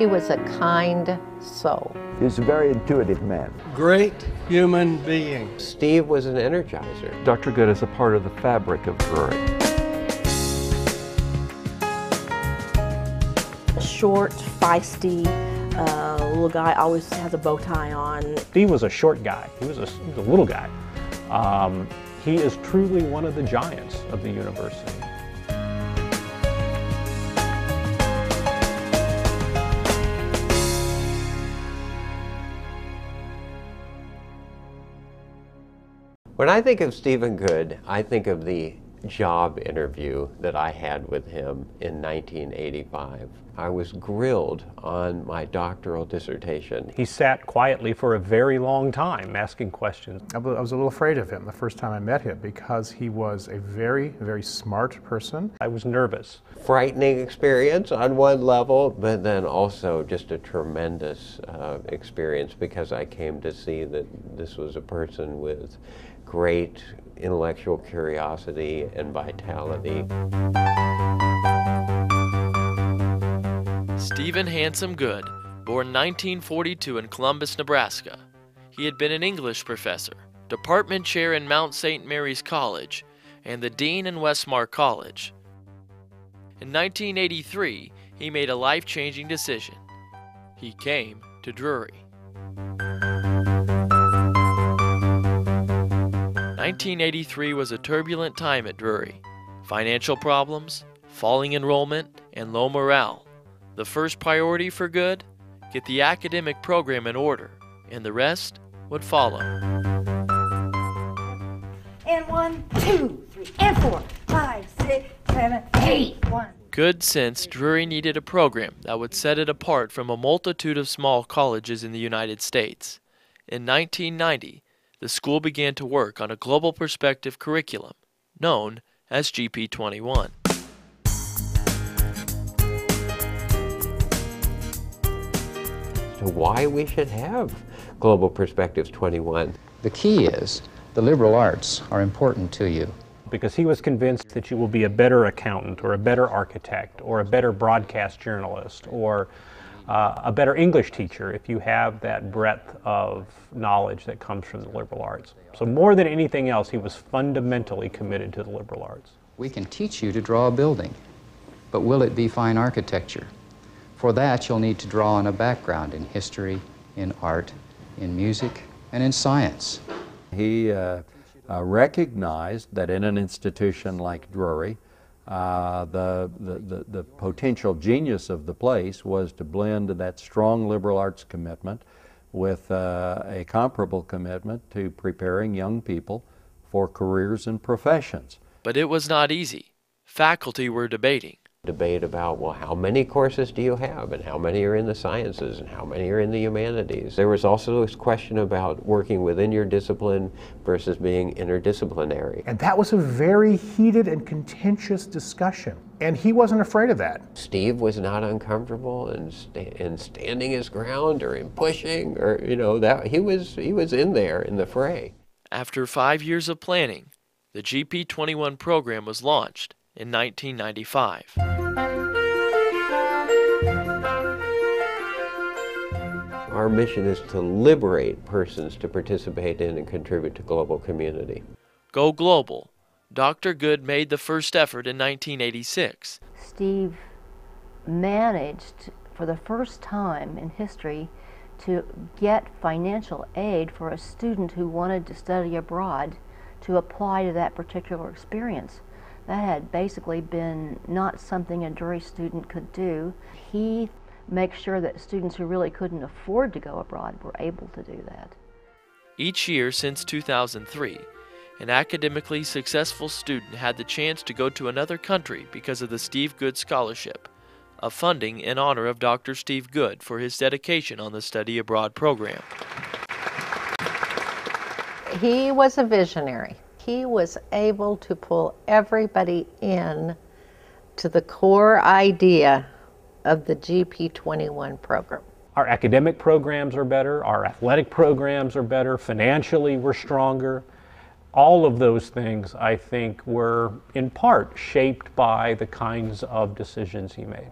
He was a kind soul. He was a very intuitive man. Great human being. Steve was an energizer. Dr. Good is a part of the fabric of Drury. Short, feisty, little guy, always has a bow tie on. Steve was a short guy. He was a little guy. He is truly one of the giants of the university. When I think of Stephen Good, I think of the job interview that I had with him in 1985. I was grilled on my doctoral dissertation. He sat quietly for a very long time asking questions. I was a little afraid of him the first time I met him because he was a very, very smart person. I was nervous. Frightening experience on one level, but then also just a tremendous experience because I came to see that this was a person with great intellectual curiosity and vitality. Stephen Handsome Good, born 1942 in Columbus, Nebraska. He had been an English professor, department chair in Mount St. Mary's College, and the dean in Westmark College. In 1983, he made a life-changing decision. He came to Drury. 1983 was a turbulent time at Drury. Financial problems, falling enrollment, and low morale. The first priority for Good? Get the academic program in order, and the rest would follow. And 1, 2, 3, and 4, 5, 6, 7, 8, 1. Good sensed Drury needed a program that would set it apart from a multitude of small colleges in the United States. In 1990, the school began to work on a global perspective curriculum, known as GP21. So why we should have Global Perspectives 21? The key is the liberal arts are important to you. Because he was convinced that you will be a better accountant or a better architect or a better broadcast journalist or a better English teacher if you have that breadth of knowledge that comes from the liberal arts. So more than anything else, he was fundamentally committed to the liberal arts. We can teach you to draw a building, but will it be fine architecture? For that, you'll need to draw on a background in history, in art, in music, and in science. He recognized that in an institution like Drury, the potential genius of the place was to blend that strong liberal arts commitment with a comparable commitment to preparing young people for careers and professions. But it was not easy. Faculty were debating. Debate about, well, how many courses do you have, and how many are in the sciences, and how many are in the humanities? There was also this question about working within your discipline versus being interdisciplinary. And that was a very heated and contentious discussion. And he wasn't afraid of that. Steve was not uncomfortable in standing his ground or in pushing, or, you know, that he was in there in the fray. After 5 years of planning, the GP21 program was launched in 1995. Our mission is to liberate persons to participate in and contribute to global community. Go global. Dr. Good made the first effort in 1986. Steve managed, for the first time in history, to get financial aid for a student who wanted to study abroad to apply to that particular experience. That had basically been not something a Drury student could do. He makes sure that students who really couldn't afford to go abroad were able to do that. Each year since 2003, an academically successful student had the chance to go to another country because of the Steve Good Scholarship, a funding in honor of Dr. Steve Good for his dedication on the study abroad program. He was a visionary. He was able to pull everybody in to the core idea of the GP21 program. Our academic programs are better, our athletic programs are better, financially we're stronger. All of those things, I think, were in part shaped by the kinds of decisions he made.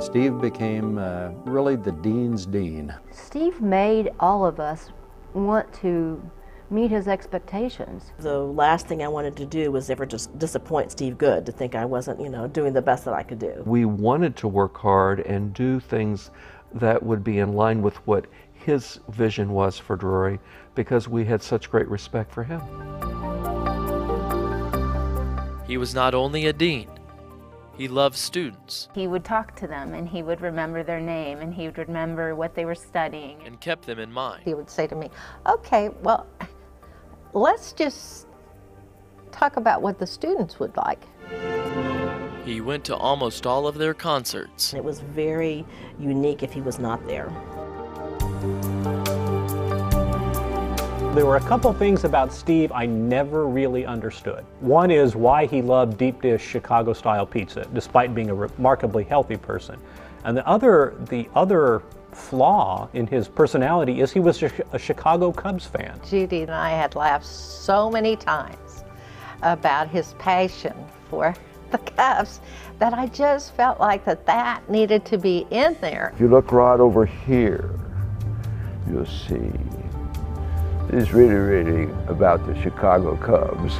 Steve became really the dean's dean. Steve made all of us want to meet his expectations. The last thing I wanted to do was ever just disappoint Steve Good, to think I wasn't, doing the best that I could do. We wanted to work hard and do things that would be in line with what his vision was for Drury, because we had such great respect for him. He was not only a dean, he loved students. He would talk to them and he would remember their name and he would remember what they were studying. And kept them in mind. He would say to me, okay, well, let's just talk about what the students would like. He went to almost all of their concerts. It was very unique if he was not there. There were a couple things about Steve I never really understood. One is why he loved deep dish Chicago-style pizza, despite being a remarkably healthy person. And the other flaw in his personality is he was a Chicago Cubs fan. Judy and I had laughed so many times about his passion for the Cubs that I just felt like that needed to be in there. If you look right over here, you'll see it's really about the Chicago Cubs.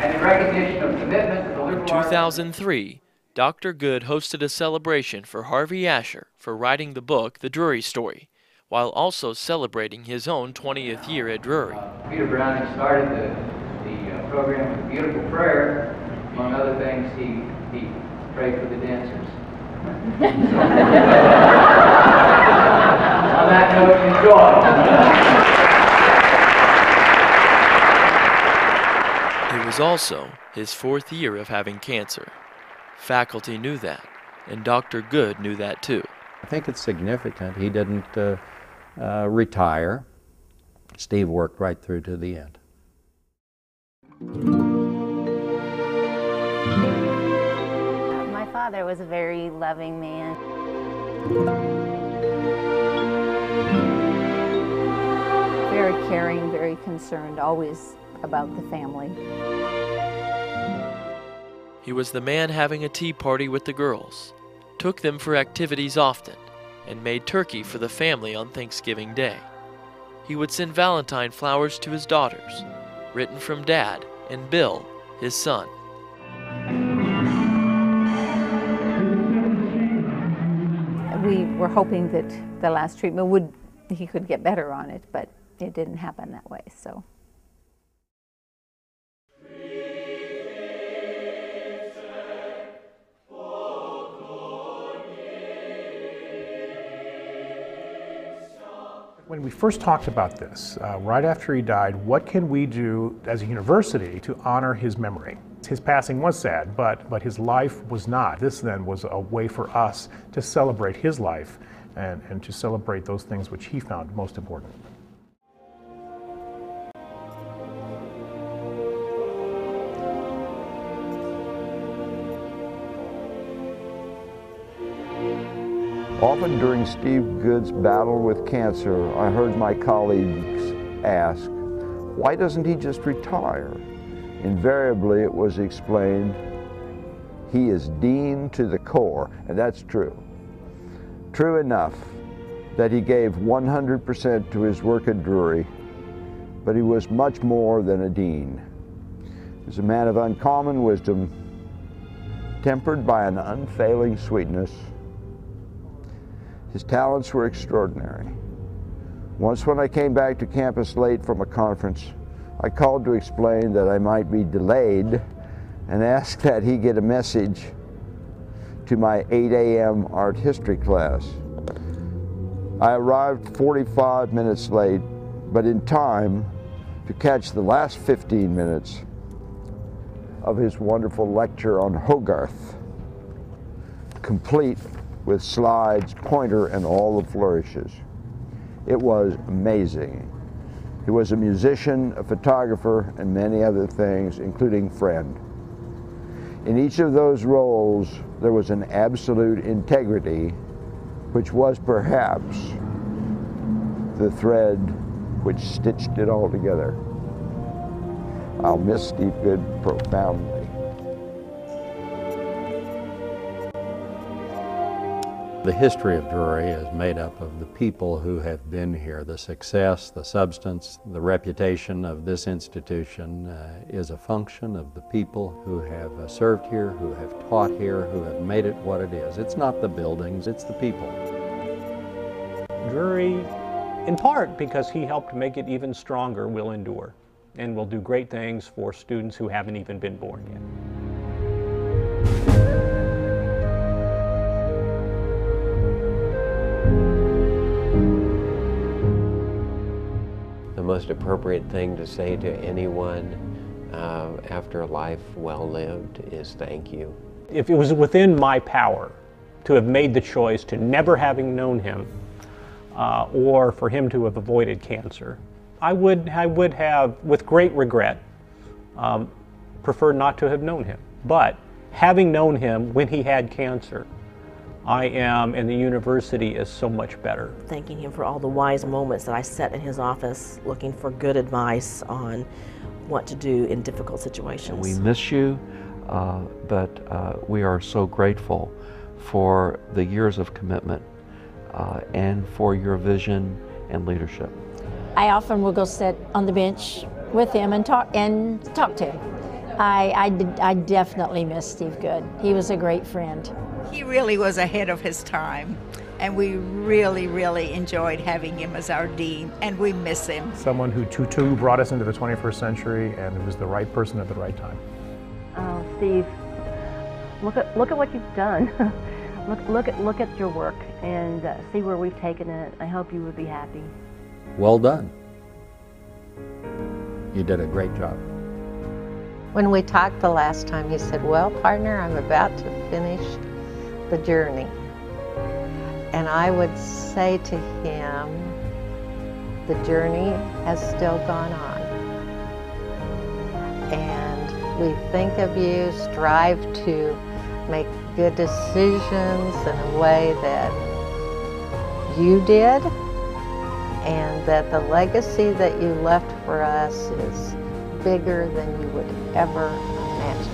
And in recognition of commitment to the liberal In 2003, Dr. Good hosted a celebration for Harvey Asher for writing the book The Drury Story, while also celebrating his own 20th year at Drury. Peter Browning started the program with a beautiful prayer. Among other things, he prayed for the dancers. On that note, enjoy. It was also his 4th year of having cancer. Faculty knew that, and Dr. Good knew that too. I think it's significant he didn't retire. Steve worked right through to the end. My father was a very loving man. Very caring, very concerned, always about the family. He was the man having a tea party with the girls, took them for activities often, and made turkey for the family on Thanksgiving Day. He would send Valentine flowers to his daughters, written from Dad and Bill, his son. We were hoping that the last treatment he could get better on it, but it didn't happen that way, so. When we first talked about this, right after he died, what can we do as a university to honor his memory? His passing was sad, but his life was not. This then was a way for us to celebrate his life and to celebrate those things which he found most important. Often during Steve Good's battle with cancer, I heard my colleagues ask, why doesn't he just retire? Invariably, it was explained, he is dean to the core, and that's true. True enough that he gave 100% to his work at Drury, but he was much more than a dean. He was a man of uncommon wisdom, tempered by an unfailing sweetness. His talents were extraordinary. Once when I came back to campus late from a conference, I called to explain that I might be delayed and asked that he get a message to my 8 a.m. art history class. I arrived 45 minutes late, but in time to catch the last 15 minutes of his wonderful lecture on Hogarth, complete with slides, pointer, and all the flourishes. It was amazing. He was a musician, a photographer, and many other things, including friend. In each of those roles, there was an absolute integrity, which was perhaps the thread which stitched it all together. I'll miss Steve Good profoundly. The history of Drury is made up of the people who have been here. The success, the substance, the reputation of this institution is a function of the people who have served here, who have taught here, who have made it what it is. It's not the buildings, it's the people. Drury, in part because he helped make it even stronger, will endure and will do great things for students who haven't even been born yet. The most appropriate thing to say to anyone after a life well lived is thank you. If it was within my power to have made the choice to never having known him or for him to have avoided cancer, I would have, with great regret, preferred not to have known him. But having known him when he had cancer, I am, and the university is so much better. Thanking him for all the wise moments that I sat in his office looking for good advice on what to do in difficult situations. We miss you, but we are so grateful for the years of commitment and for your vision and leadership. I often will go sit on the bench with him and talk to him. I definitely miss Steve Good. He was a great friend. He really was ahead of his time, and we really, really enjoyed having him as our dean, and we miss him. Someone who brought us into the 21st century and was the right person at the right time. Oh, Steve, look at what you've done. look at your work and see where we've taken it. I hope you would be happy. Well done. You did a great job. When we talked the last time, he said, well, partner, I'm about to finish the journey. And I would say to him, the journey has still gone on. And we think of you, strive to make good decisions in a way that you did, and that the legacy that you left for us is bigger than you would ever imagine.